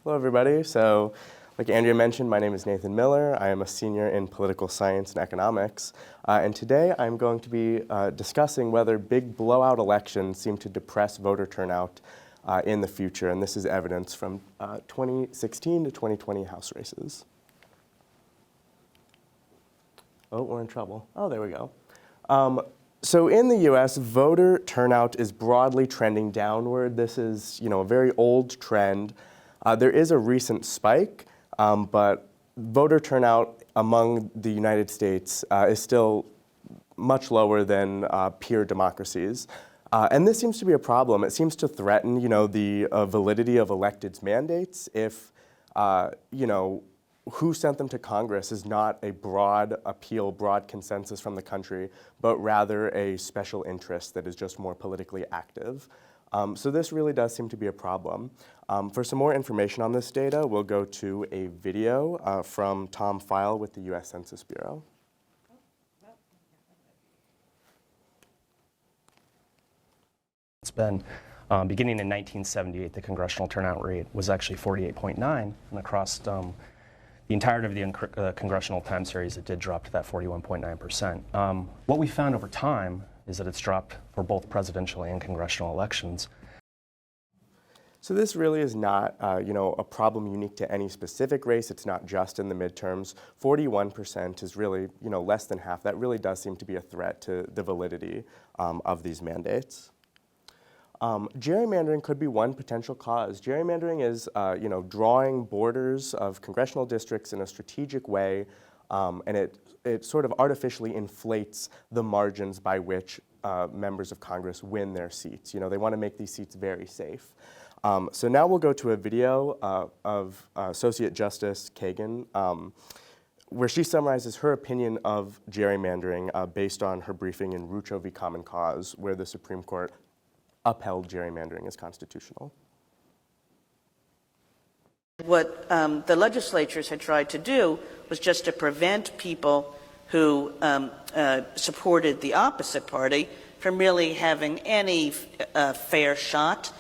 Hello, everybody. So, like Andrea mentioned, my name is Nathan Miller. I am a senior in political science and economics. And today I'm going to be discussing whether big blowout elections seem to depress voter turnout in the future. And this is evidence from 2016 to 2020 House races. Oh, we're in trouble. Oh, there we go. So in the US, voter turnout is broadly trending downward. This is, a very old trend. There is a recent spike, but voter turnout among the United States is still much lower than peer democracies. And this seems to be a problem. It seems to threaten, the validity of electeds' mandates if, who sent them to Congress is not a broad appeal, broad consensus from the country, but rather a special interest that is just more politically active. So this really does seem to be a problem. For some more information on this data, we'll go to a video from Tom File with the US Census Bureau. It's been beginning in 1978, the congressional turnout rate was actually 48.9, and across the entirety of the congressional time series, it did drop to that 41.9%. What we found over time is that it's dropped for both presidential and congressional elections. So this really is not, a problem unique to any specific race. It's not just in the midterms. 41% is really, less than half. That really does seem to be a threat to the validity of these mandates. Gerrymandering could be one potential cause. Gerrymandering is, drawing borders of congressional districts in a strategic way, and it sort of artificially inflates the margins by which members of Congress win their seats. They want to make these seats very safe. So now we'll go to a video of Associate Justice Kagan, where she summarizes her opinion of gerrymandering based on her briefing in Rucho v. Common Cause, where the Supreme Court upheld gerrymandering as constitutional. What the legislatures had tried to do was just to prevent people who supported the opposite party from really having any fair shot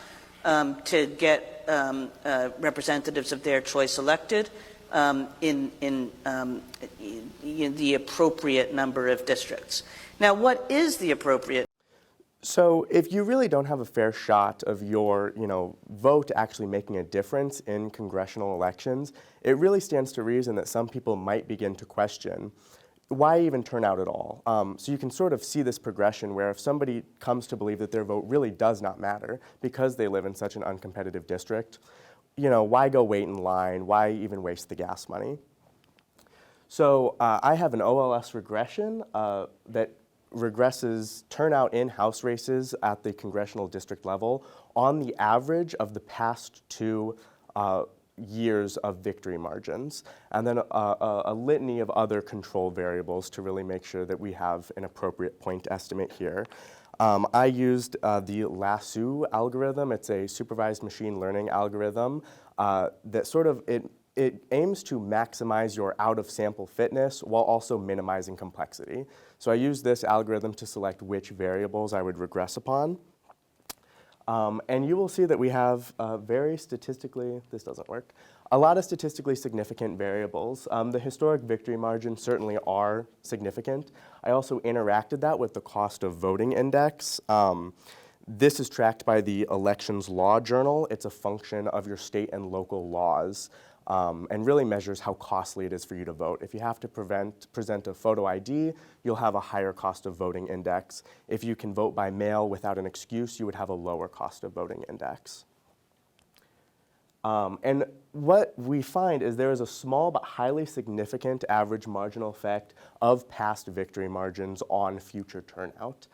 to get representatives of their choice elected in the appropriate number of districts. Now, what is the appropriate? So if you really don't have a fair shot of your, vote actually making a difference in congressional elections, it really stands to reason that some people might begin to question, why even turn out at all? So you can sort of see this progression where if somebody comes to believe that their vote really does not matter because they live in such an uncompetitive district, why go wait in line? Why even waste the gas money? So I have an OLS regression that regresses turnout in House races at the congressional district level on the average of the past two years of victory margins, and then a litany of other control variables to really make sure that we have an appropriate point estimate here. I used the Lasso algorithm. It's a supervised machine learning algorithm that sort of, it aims to maximize your out-of-sample fitness while also minimizing complexity. So I used this algorithm to select which variables I would regress upon. And you will see that we have this doesn't work, a lot of statistically significant variables. The historic victory margins certainly are significant. I also interacted that with the cost of voting index. This is tracked by the Elections Law Journal. It's a function of your state and local laws. And really measures how costly it is for you to vote. If you have to present a photo ID, you'll have a higher cost of voting index. If you can vote by mail without an excuse, you would have a lower cost of voting index. And what we find is there is a small but highly significant average marginal effect of past victory margins on future turnout.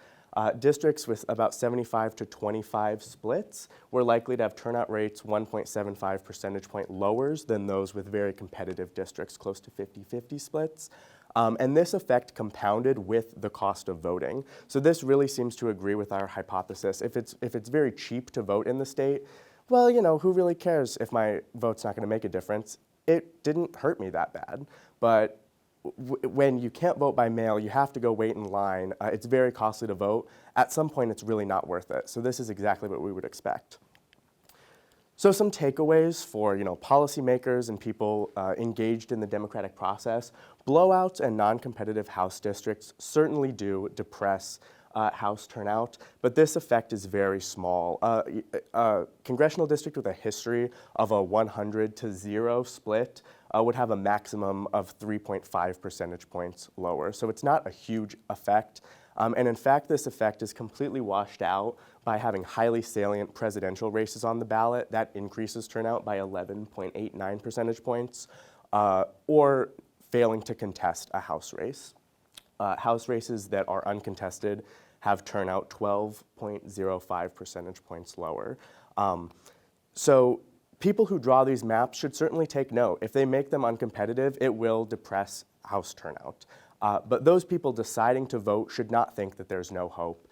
Districts with about 75 to 25 splits were likely to have turnout rates 1.75 percentage point lower than those with very competitive districts close to 50-50 splits. And this effect compounded with the cost of voting. So this really seems to agree with our hypothesis. If it's very cheap to vote in the state, well, who really cares if my vote's not going to make a difference? It didn't hurt me that bad. But when you can't vote by mail, you have to go wait in line. It's very costly to vote. At some point, it's really not worth it. So this is exactly what we would expect. So some takeaways for policymakers and people engaged in the democratic process: blowouts and non-competitive House districts certainly do depress House turnout, but this effect is very small. A congressional district with a history of a 100 to 0 split would have a maximum of 3.5 percentage points lower. So it's not a huge effect. And in fact, this effect is completely washed out by having highly salient presidential races on the ballot. That increases turnout by 11.89 percentage points, or failing to contest a House race. House races that are uncontested have turnout 12.05 percentage points lower. So people who draw these maps should certainly take note. If they make them uncompetitive, it will depress House turnout. But those people deciding to vote should not think that there's no hope.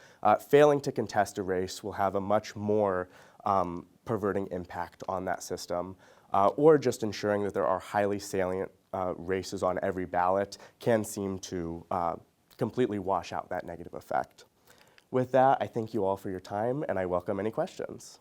Failing to contest a race will have a much more perverting impact on that system, or just ensuring that there are highly salient races on every ballot can seem to completely wash out that negative effect. With that, I thank you all for your time, and I welcome any questions.